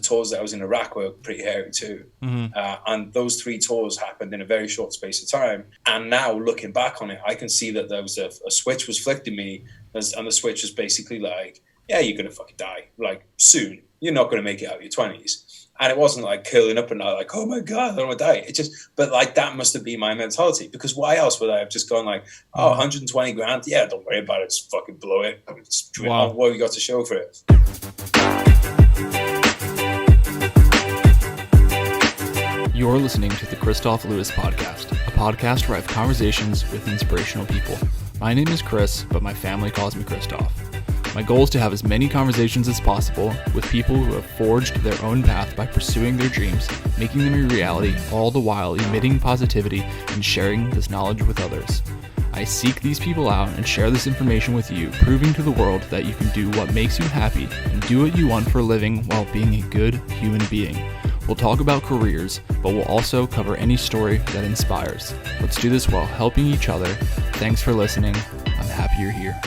tours that I was in Iraq were pretty hairy too. And those 3 tours happened in a very short space of time. And now looking back on it, I can see that there was a switch was flicked in me, and the switch was basically like, yeah, you're going to fucking die. Like, soon. You're not going to make it out of your 20s. And it wasn't like curling up and like, oh my God, I don't want to die. It just, but like, that must have been my mentality, because why else would I have just gone like, oh, 120 grand? Yeah, don't worry about it. Just fucking blow it. Wow. What have you got to show for it? You're listening to the Kristof Lewis Podcast, a podcast where I have conversations with inspirational people. My name is Chris, but my family calls me Kristof. My goal is to have as many conversations as possible with people who have forged their own path by pursuing their dreams, making them a reality, all the while emitting positivity and sharing this knowledge with others. I seek these people out and share this information with you, proving to the world that you can do what makes you happy and do what you want for a living while being a good human being. We'll talk about careers, but we'll also cover any story that inspires. Let's do this while helping each other. Thanks for listening. I'm happy you're here.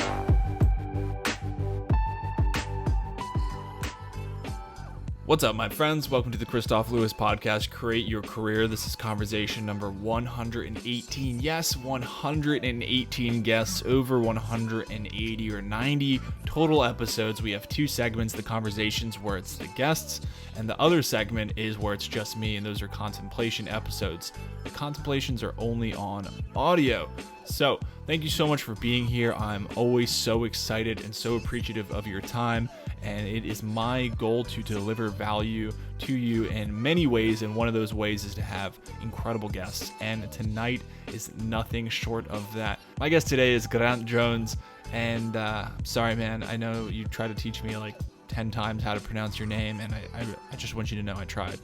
What's up, my friends? Welcome to the Kristof Lewis Podcast, Create Your Career. This is conversation number 118. Yes, 118 guests, over 180 or 90 total episodes. We have 2 segments, the conversations where it's the guests, and the other segment is where it's just me, and those are contemplation episodes. The contemplations are only on audio. So, thank you so much for being here. I'm always so excited and so appreciative of your time, and it is my goal to deliver value to you in many ways, and one of those ways is to have incredible guests, and tonight is nothing short of that. My guest today is Geraint Jones, and sorry man, I know you tried to teach me like 10 times how to pronounce your name, and I just want you to know I tried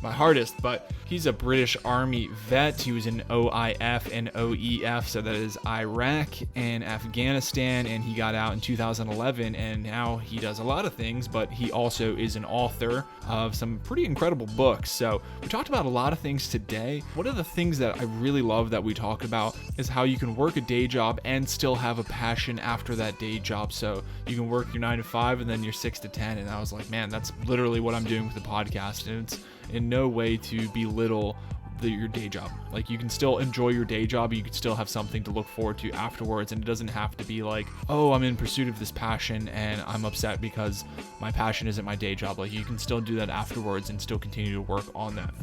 my hardest. But he's a British Army vet. He was in OIF and OEF, so that is Iraq and Afghanistan, and he got out in 2011, and now he does a lot of things, but he also is an author of some pretty incredible books. So we talked about a lot of things today. One of the things that I really love that we talk about is how you can work a day job and still have a passion after that day job. So you can work your 9 to 5 and then your 6 to 10, and I was like, man, that's literally what I'm doing with the podcast, and it's in no way to belittle your day job. Like, you can still enjoy your day job, you can still have something to look forward to afterwards, and it doesn't have to be like, oh, I'm in pursuit of this passion and I'm upset because my passion isn't my day job. Like, you can still do that afterwards and still continue to work on that.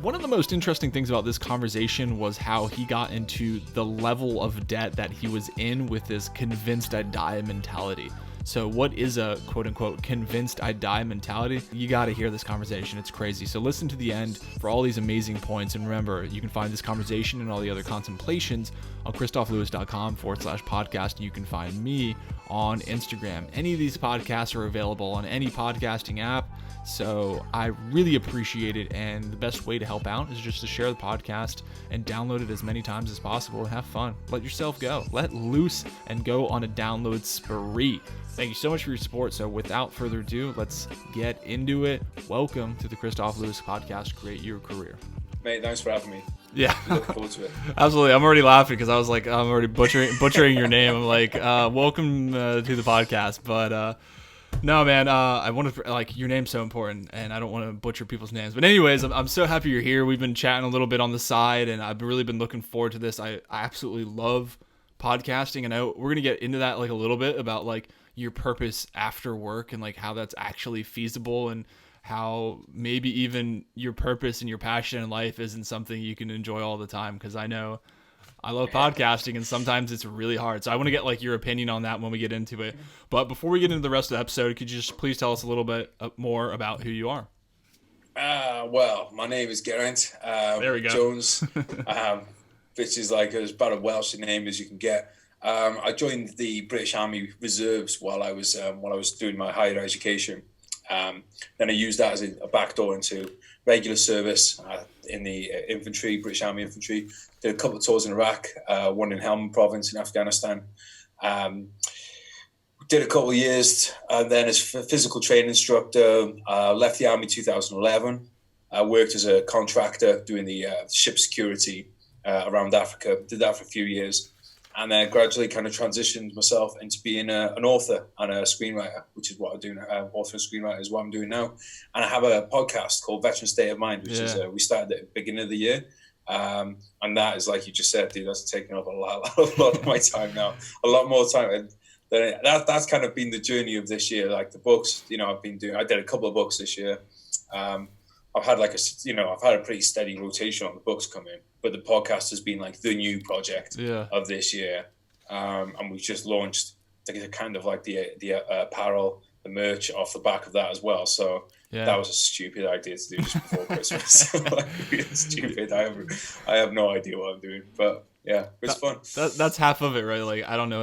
One of the most interesting things about this conversation was how he got into the level of debt that he was in with this convinced I'd die mentality. So what is a quote-unquote convinced I die mentality? You got to hear this conversation. It's crazy. So listen to the end for all these amazing points. And remember, you can find this conversation and all the other contemplations on kristoflewis.com/podcast. You can find me on Instagram. Any of these podcasts are available on any podcasting app. So I really appreciate it. And the best way to help out is just to share the podcast and download it as many times as possible and have fun. Let yourself go. Let loose and go on a download spree. Thank you so much for your support. So without further ado, let's get into it. Welcome to the Kristof Lewis Podcast, Create Your Career. Mate, thanks for having me. Yeah. Looking forward to it. Absolutely. I'm already laughing because I was like, I'm already butchering your name. I'm like, welcome to the podcast. But no, man, I want to, like, your name's so important and I don't want to butcher people's names. But anyways, I'm so happy you're here. We've been chatting a little bit on the side and I've really been looking forward to this. I absolutely love podcasting, and we're going to get into that like a little bit about like your purpose after work and like how that's actually feasible, and how maybe even your purpose and your passion in life isn't something you can enjoy all the time, because I know I love podcasting and sometimes it's really hard. So I want to get like your opinion on that when we get into it. But before we get into the rest of the episode, could you just please tell us a little bit more about who you are? Well, my name is Geraint there we go. Jones, which is like as about a Welsh name as you can get. I joined the British Army Reserves while I was doing my higher education. Then I used that as a backdoor into regular service in the infantry, British Army infantry. Did a couple of tours in Iraq, one in Helmand province in Afghanistan. Did a couple of years, and then as physical training instructor, left the Army 2011. I worked as a contractor doing the ship security around Africa. Did that for a few years. and then gradually kind of transitioned myself into being an author and a screenwriter, which is what I do now. Author and screenwriter is what I'm doing now. And I have a podcast called Veteran State of Mind, which is we started at the beginning of the year. And that is, like you just said, dude, that's taken up a lot of my time now, a lot more time. And that's kind of been the journey of this year. Like the books, I did a couple of books this year. I've had a pretty steady rotation on the books coming, but the podcast has been like the new project of this year. And we've just launched kind of like the apparel, the merch off the back of that as well. So that was a stupid idea to do just before Christmas. Like, really stupid. I have no idea what I'm doing, but yeah, it's fun. That's half of it, right? Like I don't know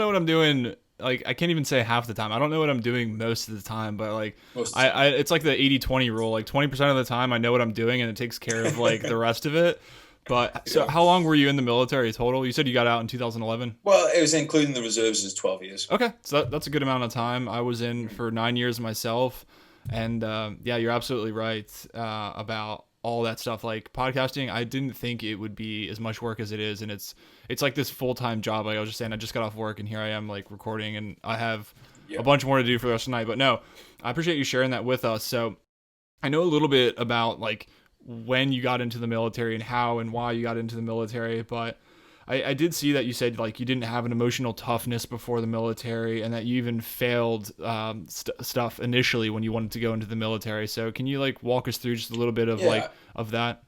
what I'm doing. Like I can't even say half the time. I don't know what I'm doing most of the time, but like it's like the 80-20 rule. Like 20% of the time I know what I'm doing and it takes care of like the rest of it. But so how long were you in the military total? You said you got out in 2011. Well, it was including the reserves is 12 years. Okay. So that's a good amount of time. I was in for 9 years myself. And you're absolutely right about all that stuff. Like podcasting, I didn't think it would be as much work as it is, and it's like this full-time job. Like I was just saying, I just got off work and here I am like recording, and I have a bunch more to do for the rest of the night. But no, I appreciate you sharing that with us. So I know a little bit about like when you got into the military and how and why you got into the military, but I did see that you said like you didn't have an emotional toughness before the military, and that you even failed stuff initially when you wanted to go into the military. So can you like walk us through just a little bit of of that?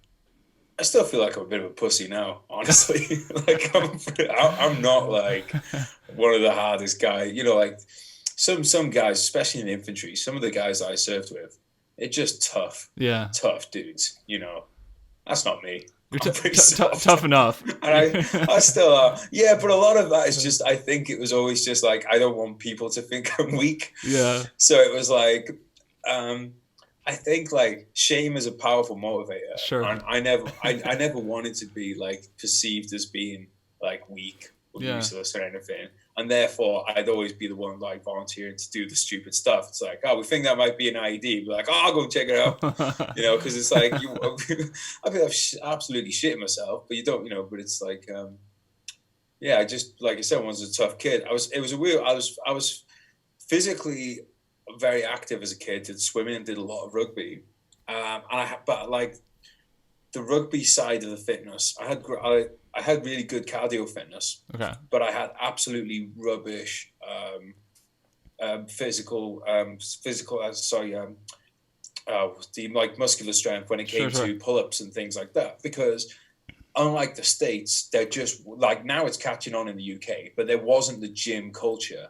I still feel like I'm a bit of a pussy now, honestly. Like I'm not like one of the hardest guys. Like some guys, especially in infantry, some of the guys I served with, it's just tough. Yeah, tough dudes. That's not me. You're tough enough. And I still are. Yeah, but a lot of that is just, I think it was always just like, I don't want people to think I'm weak. Yeah. So it was like, I think like shame is a powerful motivator. Sure. And I never wanted to be like perceived as being like weak or useless or anything. And therefore, I'd always be the one like volunteering to do the stupid stuff. It's like, we think that might be an IED. We're like, I'll go check it out. Because it's like, I feel absolutely shitting myself, but you don't, but it's like, I just, like I said, I was a tough kid. I was physically very active as a kid, did swimming and did a lot of rugby. But like the rugby side of the fitness, I had really good cardio fitness, but I had absolutely rubbish physical, like muscular strength when it came to pull-ups and things like that. Because unlike the States, they're just like, now it's catching on in the UK, but there wasn't the gym culture.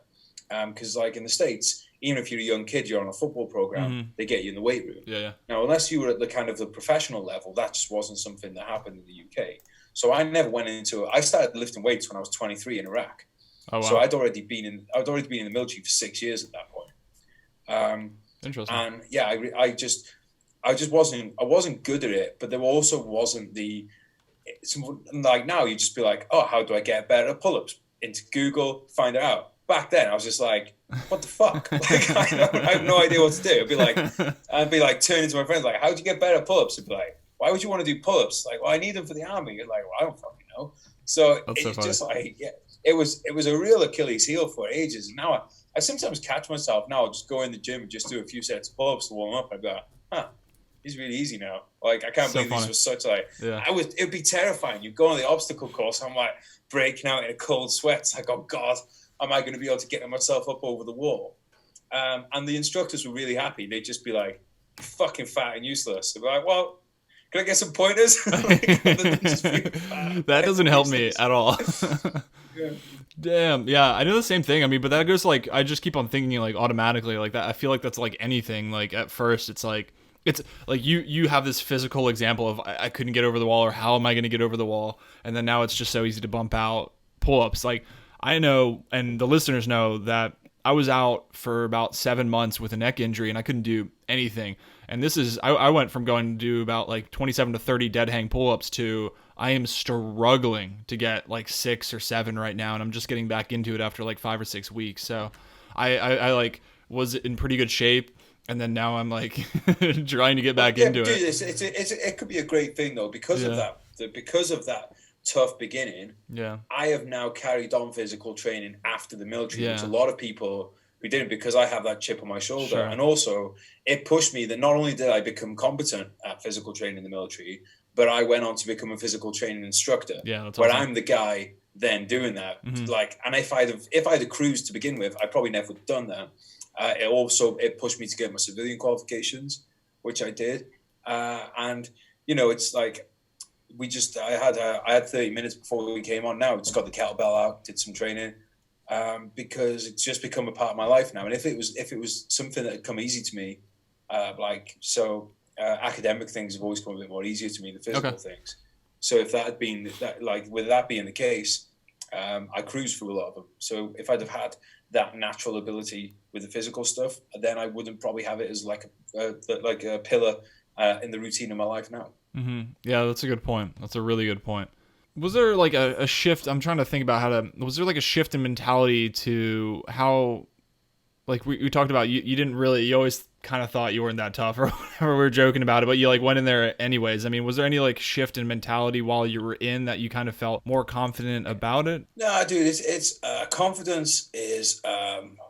Because like in the States, even if you're a young kid, you're on a football program, they get you in the weight room. Yeah. Now, unless you were at the kind of the professional level, that just wasn't something that happened in the UK. So I never went into it. I started lifting weights when I was 23 in Iraq. Oh, wow. So I'd already been in the military for 6 years at that point. Interesting. And I just wasn't good at it, but there also wasn't like now you just be like, how do I get better at pull-ups? Into Google, find it out. Back then I was just like, what the fuck? Like I have no idea what to do. I'd be like turning to my friends like, how'd you get better at pull-ups? I'd be like, why would you want to do pull-ups? Like, well, I need them for the army. You're like, well, I don't fucking know. So it's just like, it was a real Achilles heel for ages. And now I sometimes catch myself now, I'll just go in the gym and just do a few sets of pull-ups to warm up. I'd be like, he's really easy now. Like, I can't believe this was such like, it'd be terrifying. You go on the obstacle course, I'm like breaking out in a cold sweat. It's like, oh God, am I going to be able to get myself up over the wall? And the instructors were really happy. They'd just be like, fucking fat and useless. They'd be like, well, can I get some pointers? That doesn't help me at all. Damn. Yeah, I know the same thing. I mean, but that goes like, I just keep on thinking like automatically like that. I feel like that's like anything. Like at first it's like you have this physical example of I couldn't get over the wall, or how am I going to get over the wall? And then now it's just so easy to bump out pull-ups. Like I know, and the listeners know, that I was out for about 7 months with a neck injury and I couldn't do anything. And this is, I went from going to do about like 27 to 30 dead hang pull-ups to I am struggling to get like 6 or 7 right now. And I'm just getting back into it after like 5 or 6 weeks. So I like was in pretty good shape. And then now I'm like trying to get back into it. It could be a great thing though, because of that tough beginning, Yeah. I have now carried on physical training after the military, Yeah. which a lot of people who didn't, because I have that chip on my shoulder. Sure. And also it pushed me that not only did I become competent at physical training in the military, but I went on to become a physical training instructor. Yeah, that's where awesome. I'm the guy then doing that. Mm-hmm. Like, and if I had a cruise to begin with, I probably never would have done that. It pushed me to get my civilian qualifications, which I did. And you know, it's like, I had 30 minutes before we came on. Now just got the kettlebell out, did some training, because it's just become a part of my life now. And if it was something that had come easy to me, academic things have always come a bit more easier to me than physical things. So if that had been that, like with that being the case, I cruised through a lot of them. So if I'd have had that natural ability with the physical stuff, then I wouldn't probably have it as like a pillar in the routine of my life now. Mm-hmm. Yeah, that's a good point. That's a really good point. Was there like a shift? I'm trying to think about was there like a shift in mentality to how, like we talked about, you didn't really, you always kind of thought you weren't that tough or whatever, we were joking about it, but you like went in there anyways. I mean, was there any like shift in mentality while you were in that you kind of felt more confident about it? No, dude, it's confidence is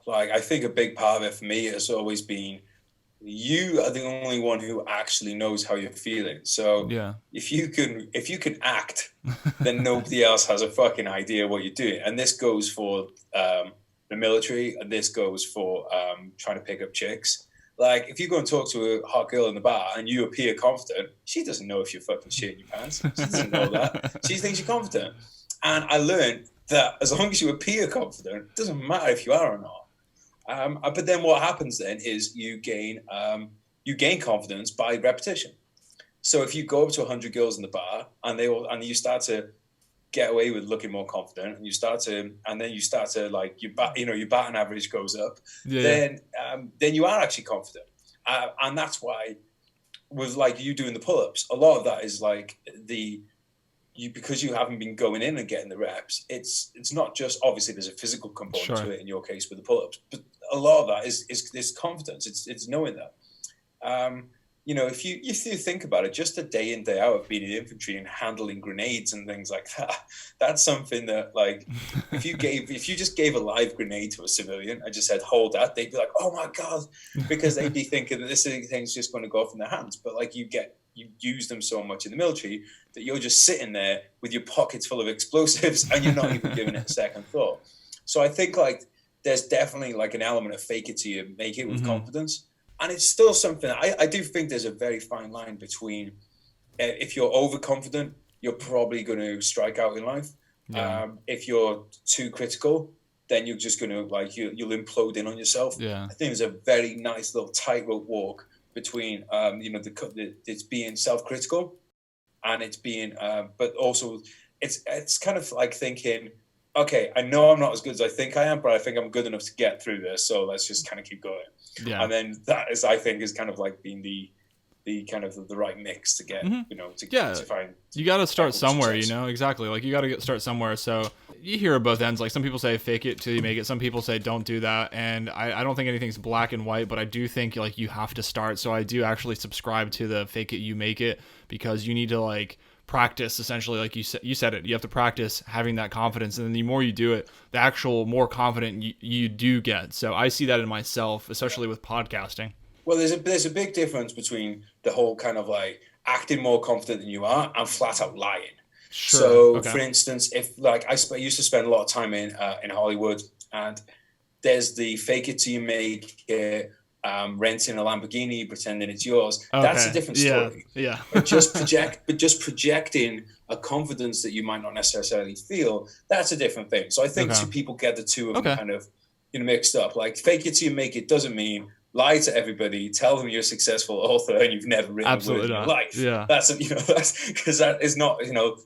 like, I think a big part of it for me has always been, you are the only one who actually knows how you're feeling. So Yeah. if you can act, then nobody else has a fucking idea what you're doing. And this goes for the military, and this goes for trying to pick up chicks. Like, if you go and talk to a hot girl in the bar and you appear confident, she doesn't know if you're fucking shitting your pants. She doesn't know that. She thinks you're confident. And I learned that as long as you appear confident, it doesn't matter if you are or not. But then what happens then is you gain confidence by repetition. So if you go up to 100 girls in the bar and you start to get away with looking more confident, and then you start to like your batting average goes up, then you are actually confident, and that's why with like you doing the pull-ups, a lot of that is like because you haven't been going in and getting the reps. It's not just, obviously there's a physical component to it in your case with the pull-ups, but a lot of that is confidence. It's knowing that. If you think about it, just a day in, day out of being in infantry and handling grenades and things like that, that's something that, like, if you just gave a live grenade to a civilian and just said, hold that, they'd be like, oh my God, because they'd be thinking that this thing's just going to go off in their hands. But like you use them so much in the military that you're just sitting there with your pockets full of explosives and you're not even giving it a second thought. So I think like there's definitely like an element of fake it till you make it with confidence. And it's still something, I do think there's a very fine line between, if you're overconfident, you're probably going to strike out in life. Yeah. If you're too critical, then you're just going to like, you'll implode in on yourself. Yeah. I think there's a very nice little tightrope walk between, it's being self-critical and it's being, but also it's kind of like thinking, okay, I know I'm not as good as I think I am, but I think I'm good enough to get through this. So let's just kind of keep going. Yeah. And then that is, I think, is kind of like being the kind of the right mix to get, to find. You got to start somewhere, exactly. Like you got to start somewhere. So you hear at both ends. Like some people say fake it till you make it. Some people say don't do that. And I don't think anything's black and white, but I do think like you have to start. So I do actually subscribe to the fake it, you make it, because you need to like practice, essentially, like you said it. You have to practice having that confidence, and then the more you do it, the actual more confident you do get. So I see that in myself, especially with podcasting. Well, there's a big difference between the whole kind of like acting more confident than you are and flat out lying. Sure. So, for instance, if like I used to spend a lot of time in Hollywood, and there's the fake it till you make it. Renting a Lamborghini, pretending it's yours. Okay. That's a different story. Yeah. But just projecting a confidence that you might not necessarily feel, that's a different thing. So I think two people get the two of them kind of mixed up. Like fake it till you make it doesn't mean lie to everybody, tell them you're a successful author and you've never written a word in your life. Yeah. That's because that is not,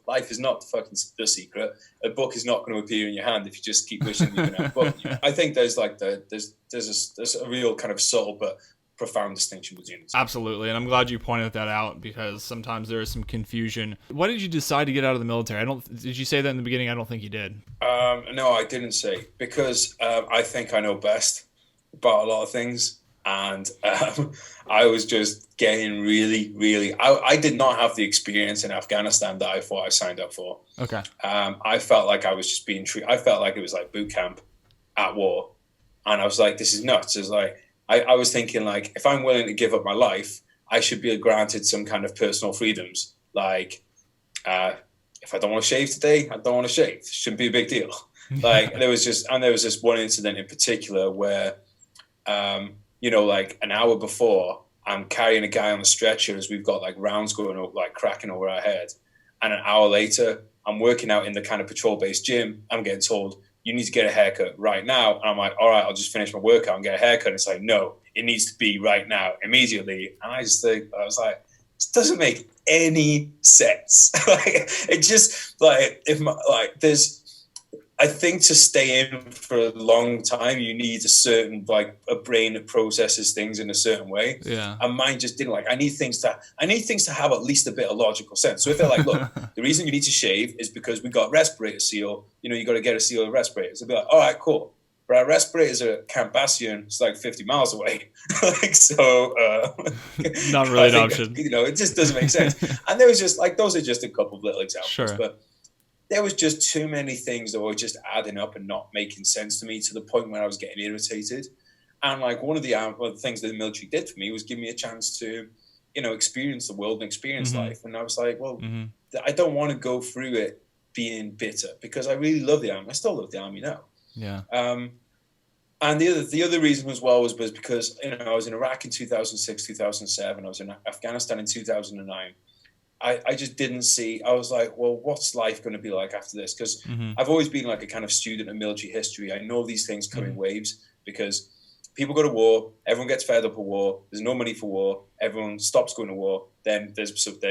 life is not the secret. A book is not going to appear in your hand if you just keep wishing you can have a book. I think there's like there's a real kind of subtle but profound distinction between the two. Absolutely. And I'm glad you pointed that out, because sometimes there is some confusion. Why did you decide to get out of the military? Did you say that in the beginning? I don't think you did. No, I didn't say, because I think I know best about a lot of things. And I was just getting really, I did not have the experience in Afghanistan that I thought I signed up for. Okay. I felt like I was just being treated. I felt like it was like boot camp at war. And I was like, this is nuts. It's like, I was thinking, like, if I'm willing to give up my life, I should be granted some kind of personal freedoms. Like, if I don't want to shave today, I don't want to shave. It shouldn't be a big deal. Like, there was this one incident in particular where, like an hour before, I'm carrying a guy on a stretcher as we've got like rounds going up, like cracking over our head. And an hour later, I'm working out in the kind of patrol-based gym. I'm getting told, you need to get a haircut right now. And I'm like, all right, I'll just finish my workout and get a haircut. And it's like, no, it needs to be right now, immediately. And I was like, this doesn't make any sense. Like, it just like, I think to stay in for a long time, you need a certain, like, a brain that processes things in a certain way. Yeah. And mine just didn't. Like, I need things to have at least a bit of logical sense. So if they're like, look, the reason you need to shave is because we got respirator seal, you got to get a seal of respirators. They'll be like, all right, cool. But our respirators are at Camp Bastion. It's like 50 miles away. Like, so, not really an option. It just doesn't make sense. And there was just like, those are just a couple of little examples. Sure. But there was just too many things that were just adding up and not making sense to me, to the point where I was getting irritated. And like one of the things that the military did for me was give me a chance to, experience the world and experience life. And I was like, well, I don't want to go through it being bitter, because I really love the army. I still love the army now. Yeah. And the other reason as well was because, I was in Iraq in 2006, 2007. I was in Afghanistan in 2009. I just didn't see, I was like, well, what's life going to be like after this? Because I've always been like a kind of student of military history. I know these things come in waves, because people go to war, everyone gets fed up of war, there's no money for war, everyone stops going to war. Then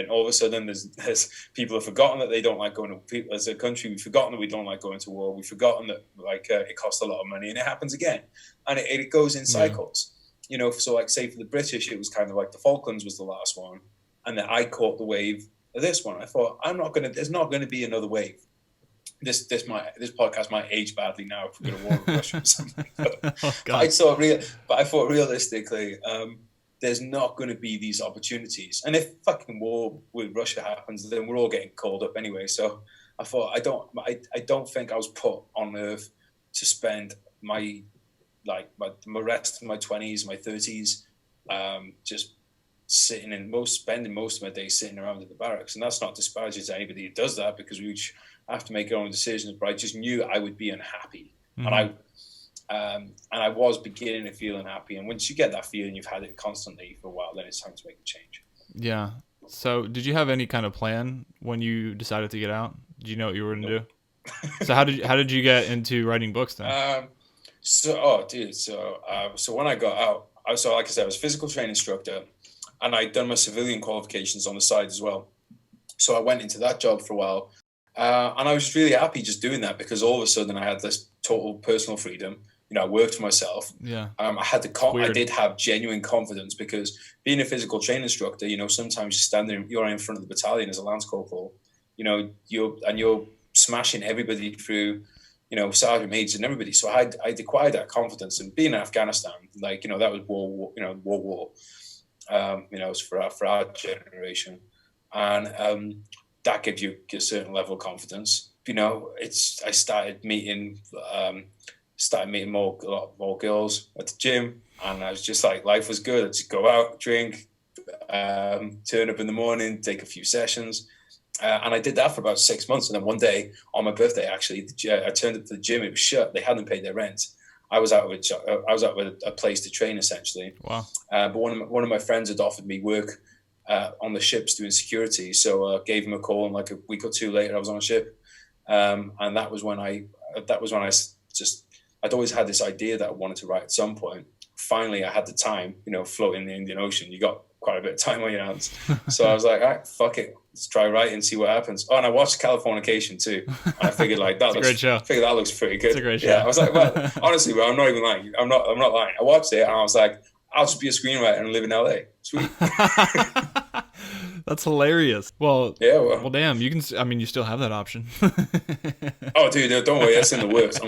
all of a sudden there's people have forgotten that they don't like going to, as a country, we've forgotten that we don't like going to war. We've forgotten that it costs a lot of money, and it happens again. And it goes in cycles. So like, say for the British, it was kind of like the Falklands was the last one. And then I caught the wave of this one. I thought, there's not going to be another wave. This podcast might age badly now if we're going to war with Russia or something. But I thought realistically, there's not going to be these opportunities. And if fucking war with Russia happens, then we're all getting called up anyway. So I thought, I don't think I was put on earth to spend my rest of my 20s, my 30s, just spending most of my day sitting around in the barracks. And that's not disparaging to anybody who does that, because we each have to make our own decisions. But I just knew I would be unhappy, and I was beginning to feel unhappy. And once you get that feeling, you've had it constantly for a while, then it's time to make a change. Yeah. So did you have any kind of plan when you decided to get out? Did you know what you were going to do? So how did you get into writing books then? So when I got out, like I said, I was a physical training instructor. And I'd done my civilian qualifications on the side as well. So I went into that job for a while. And I was just really happy just doing that, because all of a sudden I had this total personal freedom. I worked for myself. Yeah. I did have genuine confidence, because being a physical training instructor, sometimes you're in front of the battalion as a lance corporal, you're smashing everybody through, sergeant majors and everybody. So I'd acquired that confidence. And being in Afghanistan, that was war. It's for our generation, and that gives you a certain level of confidence. I started meeting a lot more girls at the gym, and I was just like, life was good. I'd just go out, drink, turn up in the morning, take a few sessions, and I did that for about 6 months. And then one day on my birthday, actually, I turned up to the gym. It was shut. They hadn't paid their rent. I was out with a place to train, essentially. Wow. But one of my friends had offered me work on the ships doing security, so I gave him a call, and like a week or two later, I was on a ship. And that was when I'd always had this idea that I wanted to write at some point. Finally, I had the time, floating in the Indian Ocean. You got quite a bit of time on your hands. So I was like, all right, fuck it. Let's try writing and see what happens. Oh, and I watched Californication too. And I figured that looks pretty good. It's a great show. Yeah, I was like, well, honestly, I'm not even lying. I'm not lying. I watched it and I was like, I'll just be a screenwriter and live in LA. Sweet. That's hilarious. Well, Yeah, well, damn. You can. I mean, you still have that option. oh, dude, don't worry, that's in the works.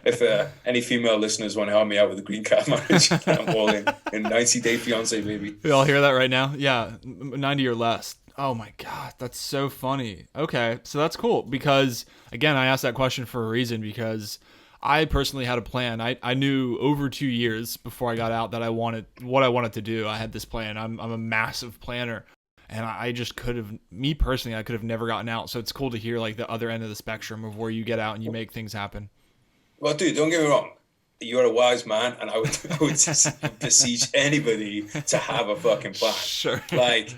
If any female listeners want to help me out with the green card marriage, I'm all in 90-day fiance, baby. We all hear that right now. Yeah, 90 or less. Oh my god, that's so funny. Okay, so that's cool because again, I asked that question for a reason because I personally had a plan. I knew over 2 years before I got out that I wanted what I wanted to do. I had this plan. I'm a massive planner. And I just could have, me personally, I could have never gotten out. So it's cool to hear like the other end of the spectrum of where you get out and you make things happen. Well, dude, don't get me wrong. You're a wise man, and I would just beseech anybody to have a fucking plan. Sure. Like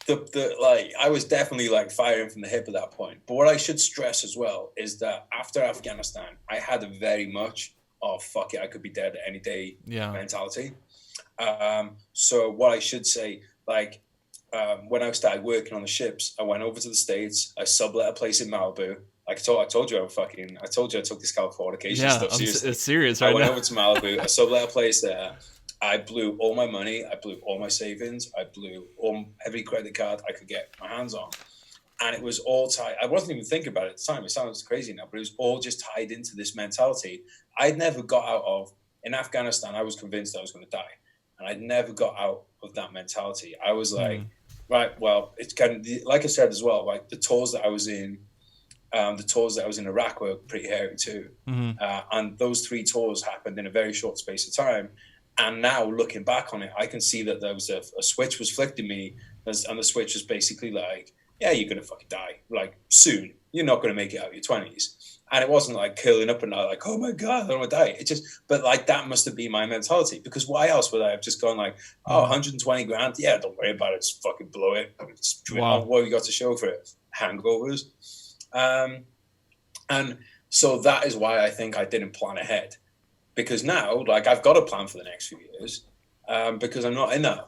I was definitely like firing from the hip at that point. But what I should stress as well is that after Afghanistan, I had a very much fuck it, I could be dead any day mentality. So what I should say, like. When I started working on the ships, I went over to the States. I sublet a place in Malibu. Like I told you I told you I took this Californication stuff seriously. It's serious right now. I went over to Malibu. I sublet a place there. I blew all my money. I blew all my savings. I blew every credit card I could get my hands on. And it was all tied. I wasn't even thinking about it at the time. It sounds crazy now, but it was all just tied into this mentality. I'd never got out of, in Afghanistan, I was convinced I was going to die. And I'd never got out of that mentality. I was like, right, well, it's kind of like I said as well. Like the tours that I was in Iraq were pretty hairy too, and those 3 tours happened in a very short space of time. And now looking back on it, I can see that there was a switch was flicked in me, and the switch was basically like, yeah, you're gonna fucking die, like soon. You're not gonna make it out of your 20s. And it wasn't like curling up and like, oh my God, I don't want to die. It just, but like that must have been my mentality, because why else would I have just gone like, oh, 120 grand? Yeah, don't worry about it. Just fucking blow it. Wow. What have you got to show for it? Hangovers. And so that is why I think I didn't plan ahead, because now like I've got a plan for the next few years, because I'm not in that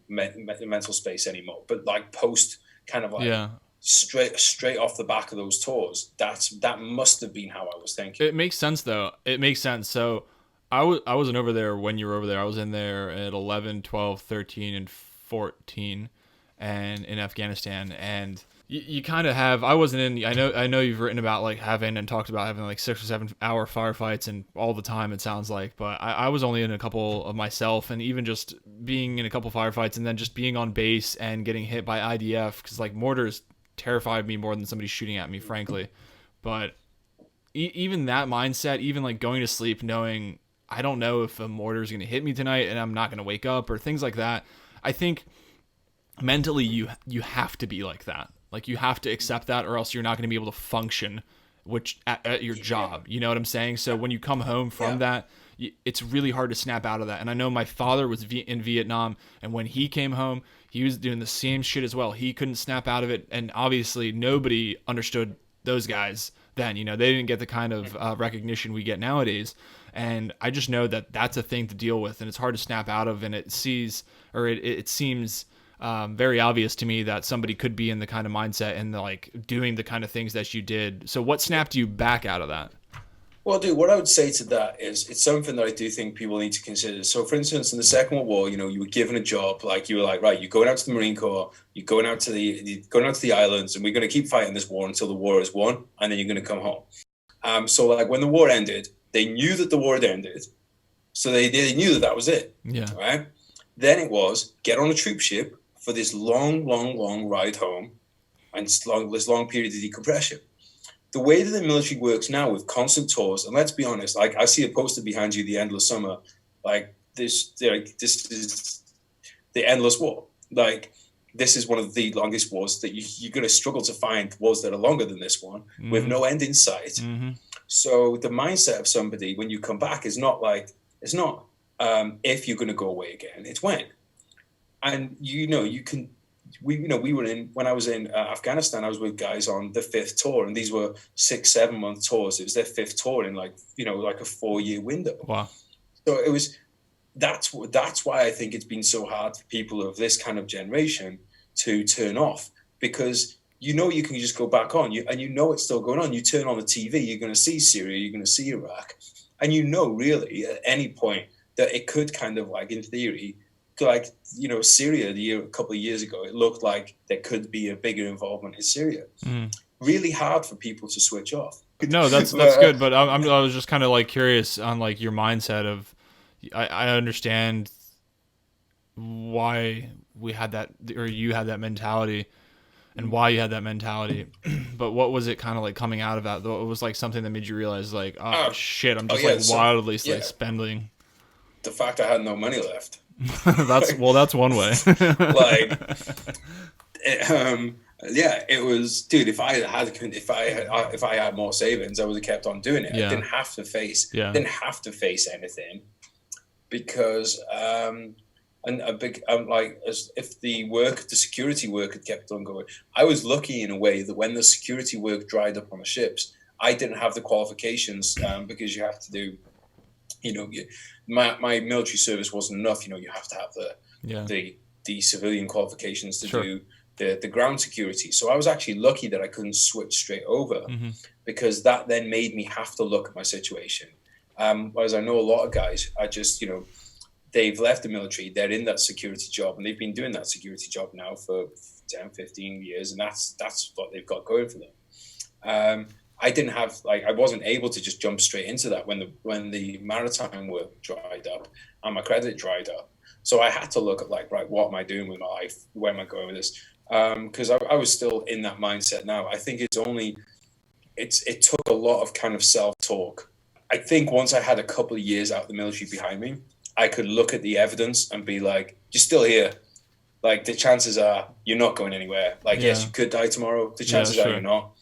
mental space anymore. But like post kind of like, straight off the back of those tours, that must have been how I was thinking. It makes sense though. It makes sense. So I wasn't over there when you were over there. I was in there at 11, 12, 13, and 14 and in Afghanistan. And you kind of have, I wasn't in, I know you've written about like having and talked about having like 6 or 7 hour firefights and all the time it sounds like, but I was only in a couple of myself, and even just being in a couple firefights and then just being on base and getting hit by IDF, because like mortars terrified me more than somebody shooting at me, frankly. But even that mindset, even like going to sleep knowing I don't know if a mortar is going to hit me tonight and I'm not going to wake up or things like that, I think mentally you have to be like that. Like you have to accept that, or else you're not going to be able to function at your job. You know what I'm saying? So when you come home from that, it's really hard to snap out of that. And I know my father was in Vietnam, and when he came home, he was doing the same shit as well. He couldn't snap out of it, and obviously nobody understood those guys then. You know, they didn't get the kind of recognition we get nowadays. And I just know that that's a thing to deal with, and it's hard to snap out of. And it seems very obvious to me that somebody could be in the kind of mindset and like doing the kind of things that you did. So what snapped you back out of that? Well, dude, what I would say to that is it's something that I do think people need to consider. So, for instance, in the Second World War, you know, you were given a job, like you were like, right, you're going out to the Marine Corps, you're going out to the islands, and we're going to keep fighting this war until the war is won, and then you're going to come home. So, like when the war ended, they knew that the war had ended, so they knew that was it. Yeah. Right. Then it was get on a troop ship for this long ride home, and this long period of decompression. The way that the military works now with constant tours, and let's be honest, like I see a poster behind you, the endless summer, like this is the endless war. Like this is one of the longest wars that you're going to struggle to find wars that are longer than this one, with no end in sight. Mm-hmm. So the mindset of somebody when you come back is not like, it's not if you're going to go away again, it's when. And we were in, when I was in Afghanistan, I was with guys on the 5th tour, and these were 6-7 month tours. It was their 5th tour in like a 4-year window. Wow. So that's why I think it's been so hard for people of this kind of generation to turn off, because you can just go back on, and it's still going on. You turn on the TV, you're going to see Syria, you're going to see Iraq, and really at any point that it could kind of like, in theory, like, you know, Syria a couple of years ago, it looked like there could be a bigger involvement in Syria. Really hard for people to switch off. No, that's good, but I was just kind of like curious on like your mindset of, I understand why we had that, or you had that mentality, and why you had that mentality, but what was it kind of like coming out of that? Though it was like something that made you realize like, oh shit, I'm just wildly like spending. The fact I had no money left. that's one way. Like, it was, dude. If I had more savings, I would have kept on doing it. I didn't have to face anything, because if the security work had kept on going. I was lucky in a way that when the security work dried up on the ships, I didn't have the qualifications, because you have to do, you know, my military service wasn't enough. You know, you have to have the civilian qualifications to do the ground security. So I was actually lucky that I couldn't switch straight over, because that then made me have to look at my situation. Whereas I know a lot of guys, they've left the military, they're in that security job, and they've been doing that security job now for 10, 15 years, and that's what they've got going for them. I didn't have, I wasn't able to just jump straight into that when the maritime work dried up and my credit dried up. So I had to look at right, what am I doing with my life? Where am I going with this? Because I was still in that mindset now. I think it took a lot of kind of self-talk. I think once I had a couple of years out of the military behind me, I could look at the evidence and be like, you're still here. Like, the chances are you're not going anywhere. Yes, you could die tomorrow. The chances are you're not.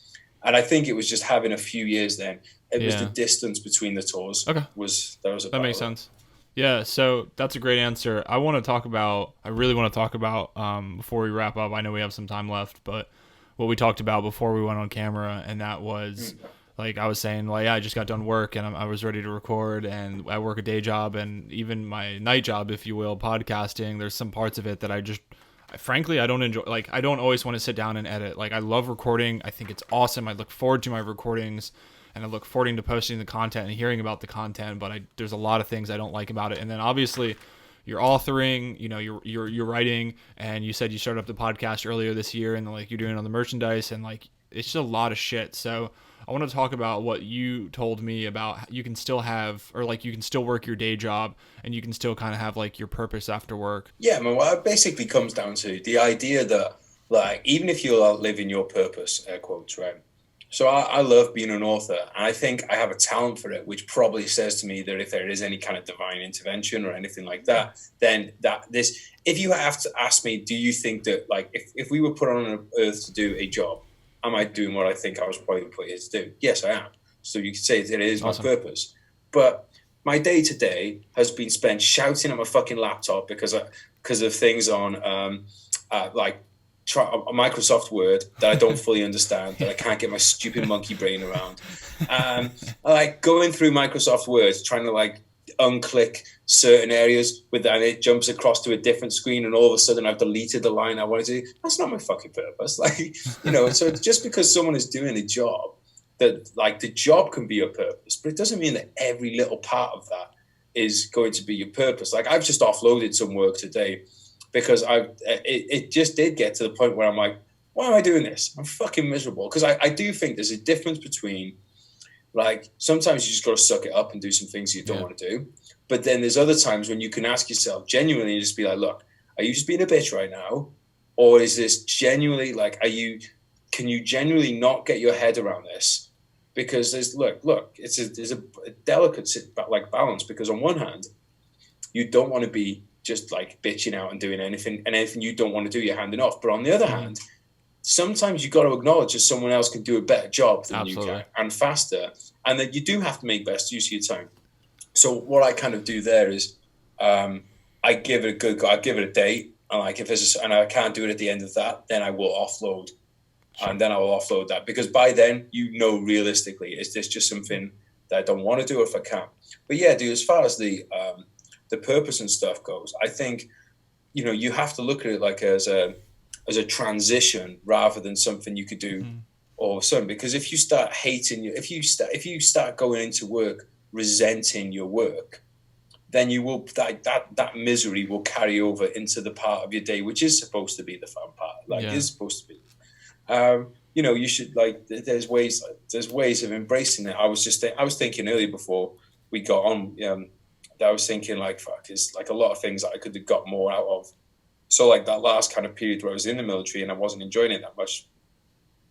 And I think it was just having a few years then. It was the distance between the tours. Okay. That makes sense. Yeah, so that's a great answer. I really want to talk about, before we wrap up, I know we have some time left, but what we talked about before we went on camera, and that was, I was saying, I just got done work, and I was ready to record, and I work a day job, and even my night job, if you will, podcasting, there's some parts of it that frankly, I don't enjoy. I don't always want to sit down and edit. I love recording. I think it's awesome. I look forward to my recordings, and I look forward to posting the content and hearing about the content, but there's a lot of things I don't like about it. And then obviously you're authoring, you're writing, and you said you started up the podcast earlier this year, and you're doing it on the merchandise, and it's just a lot of shit. So I want to talk about what you told me about you can still have, or you can still work your day job, and you can still kind of have your purpose after work. Yeah, man, well, it basically comes down to the idea that even if you're living your purpose, air quotes, right? So I love being an author, and I think I have a talent for it, which probably says to me that if there is any kind of divine intervention or anything like that, then if you have to ask me, do you think that if we were put on earth to do a job, am I doing what I think I was probably put here to do? Yes, I am. So you could say that it is awesome. My purpose. But my day to day has been spent shouting at my fucking laptop because of things on Microsoft Word that I don't fully understand, that I can't get my stupid monkey brain around. Going through Microsoft Word, trying to unclick certain areas and it jumps across to a different screen, and all of a sudden I've deleted the line I wanted to do. That's not my fucking purpose. So just because someone is doing a job, that the job can be your purpose, but it doesn't mean that every little part of that is going to be your purpose. I've just offloaded some work today because it just did get to the point where I'm like, why am I doing this? I'm fucking miserable. Because I do think there's a difference between sometimes you just got to suck it up and do some things you don't want to do. But then there's other times when you can ask yourself genuinely, just be like, look, are you just being a bitch right now? Or is this genuinely can you genuinely not get your head around this? Because there's a delicate balance, because on one hand, you don't want to be just bitching out and doing anything you don't want to do, you're handing off. But on the other hand, sometimes you got to acknowledge that someone else can do a better job than you can and faster, and that you do have to make best use of your time. So what I kind of do there is I give it a date, and and I can't do it at the end of that, then I will offload. Sure. And then I will offload that, because by then realistically, is this just something that I don't want to do if I can? But yeah, dude, as far as the purpose and stuff goes, I think you have to look at it as a transition rather than something you could do all of a sudden. Because if you start hating if you start going into work resenting your work, then you will that misery will carry over into the part of your day which is supposed to be the fun part, is supposed to be. You should there's ways of embracing it. I was thinking earlier before we got on, that I was thinking there's a lot of things that I could have got more out of. So that last kind of period where I was in the military and I wasn't enjoying it that much,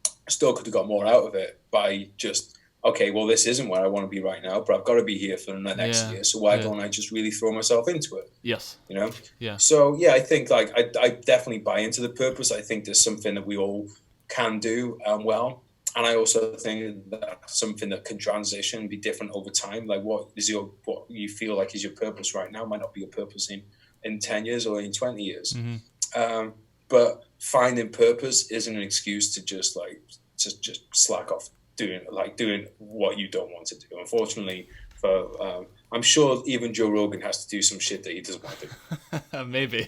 I still could have got more out of it by just, okay, well, this isn't where I want to be right now, but I've got to be here for the next year. So why don't I just really throw myself into it? Yes. Yeah. So I think I definitely buy into the purpose. I think there's something that we all can do well. And I also think that something that can transition and be different over time. What you feel like is your purpose right now might not be your purpose in 10 years or in 20 years. Mm-hmm. But finding purpose isn't an excuse to just slack off doing what you don't want to do. Unfortunately, I'm sure even Joe Rogan has to do some shit that he doesn't want to do. Maybe.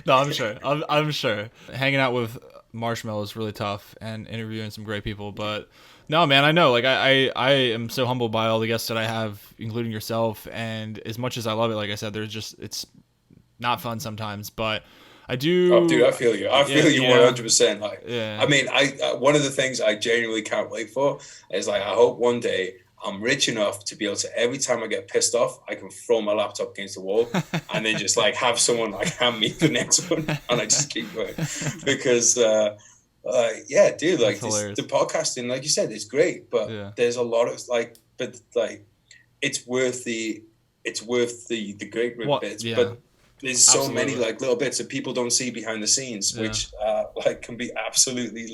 No, I'm sure. I'm sure. Hanging out with Marshmallow is really tough and interviewing some great people, but no, man, I know. I am so humbled by all the guests that I have, including yourself. And as much as I love it, like I said, it's not fun sometimes, but I do. Oh, dude, I feel you. I feel you 100%. Yeah. I mean, one of the things I genuinely can't wait for is I hope one day I'm rich enough to be able to, every time I get pissed off, I can throw my laptop against the wall and then just have someone hand me the next one, and I just keep going. Because dude, the podcasting, like you said, it's great, but there's a lot of it's worth the great bits, but there's so many little bits that people don't see behind the scenes, which can be absolutely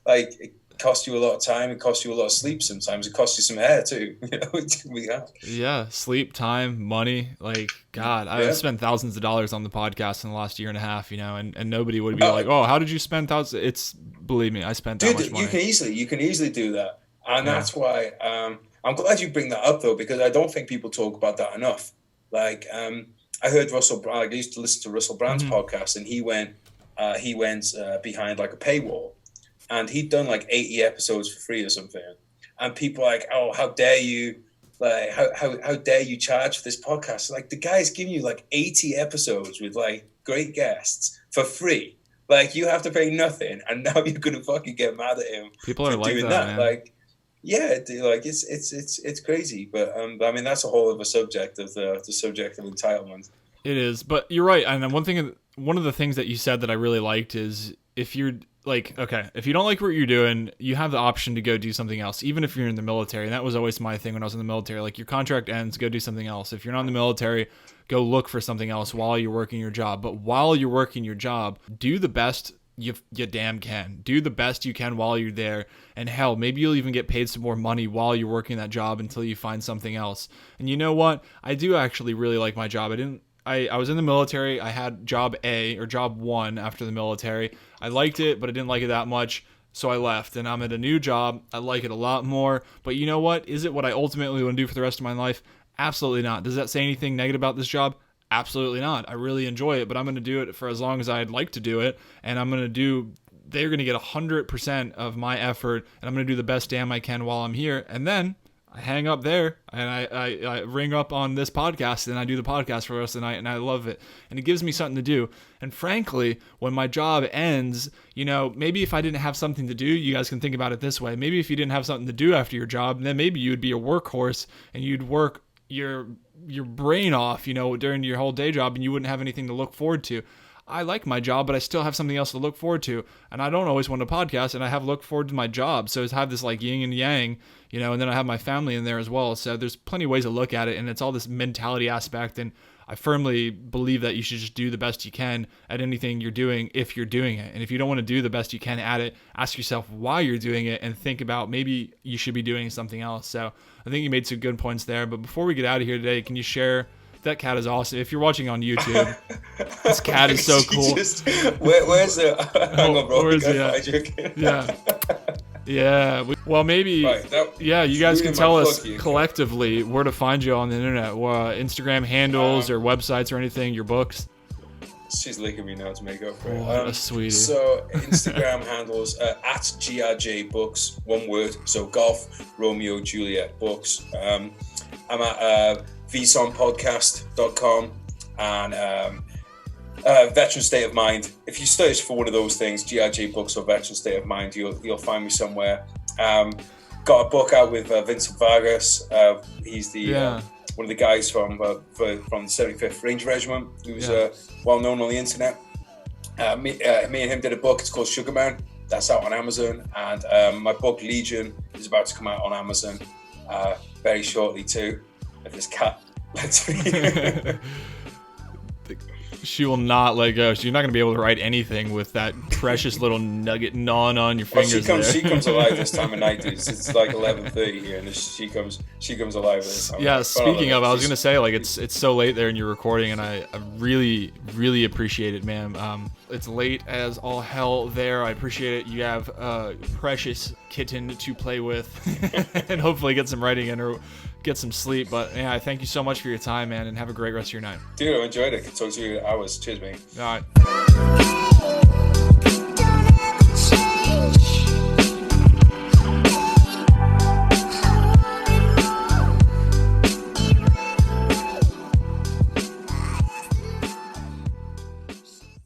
it costs you a lot of time, it costs you a lot of sleep sometimes, it costs you some hair too. It can be hard. Yeah, sleep, time, money. God, I've spent thousands of dollars on the podcast in the last year and a half, and nobody would be oh, how did you spend thousands? Believe me, I spent that much money. You can easily do that. And that's why I'm glad you bring that up though, because I don't think people talk about that enough. I heard Russell Brand. I used to listen to Russell Brand's podcast, and he went behind a paywall, and he'd done 80 episodes for free or something. And people are oh, how dare you? How dare you charge for this podcast? The guy's giving you 80 episodes with great guests for free. You have to pay nothing, and now you're gonna fucking get mad at him. People are doing that. Man. Yeah, it's crazy, but I mean that's a whole other subject of the subject of entitlement. It is, but you're right. And one of the things that you said that I really liked is if you're if you don't like what you're doing, you have the option to go do something else, even if you're in the military. And that was always my thing when I was in the military. Your contract ends, go do something else. If you're not in the military, go look for something else while you're working your job. But while you're working your job, do the best you damn can. Do the best you can while you're there. And hell, maybe you'll even get paid some more money while you're working that job until you find something else. And you know what? I do actually really like my job. I was in the military. I had job A or job 1 after the military. I liked it, but I didn't like it that much. So I left, and I'm at a new job. I like it a lot more. But you know what? Is it what I ultimately want to do for the rest of my life? Absolutely not. Does that say anything negative about this job? Absolutely not. I really enjoy it, but I'm going to do it for as long as I'd like to do it. And they're going to get 100% of my effort, and I'm going to do the best damn I can while I'm here. And then I hang up there, and I ring up on this podcast, and I do the podcast for the rest of the night, and I love it. And it gives me something to do. And frankly, when my job ends, maybe if I didn't have something to do, you guys can think about it this way. Maybe if you didn't have something to do after your job, then maybe you would be a workhorse, and you'd work your brain off, during your whole day job, and you wouldn't have anything to look forward to. I like my job, but I still have something else to look forward to. And I don't always want to podcast, and I have looked forward to my job. So it's have this yin and yang, and then I have my family in there as well. So there's plenty of ways to look at it, and it's all this mentality aspect. And I firmly believe that you should just do the best you can at anything you're doing if you're doing it. And if you don't want to do the best you can at it, ask yourself why you're doing it and think about maybe you should be doing something else. So I think you made some good points there. But before we get out of here today, can you share... That cat is awesome. If you're watching on YouTube, this cat is so cool. Where's the... Hang on, bro. Where's the... Yeah. Yeah. Well, maybe... Right, you guys can tell us collectively where to find you on the internet. Instagram handles or websites or anything, your books. She's licking me now to make up for it. What a sweetie. So Instagram handles at GRJ Books, one word. So Golf Romeo Juliet Books. I'm at vsonpodcast.com, and Veteran State of Mind. If you search for one of those things, GIG Books or Veteran State of Mind, you'll find me somewhere. Got a book out with Vincent Vargas. He's the one of the guys from the 75th Ranger Regiment, who's well known on the internet. Me and him did a book. It's called Sugar Man. That's out on Amazon, and my book Legion is about to come out on Amazon very shortly too. If this cat lets me. She will not let go. So you're not going to be able to write anything with that precious little nugget gnawing on your fingers. She comes alive this time of night, dude. It's like 11:30 here, and she comes alive this time. Yeah. Speaking of, I was going to say, like, it's so late there and you're recording, and I really, really appreciate it, man. It's late as all hell there. I appreciate it. You have a precious kitten to play with, and hopefully get some writing in or get some sleep. But yeah, I thank you so much for your time, man, and have a great rest of your night. Dude, I enjoyed it. I could talk to you hours. Cheers, mate. All right.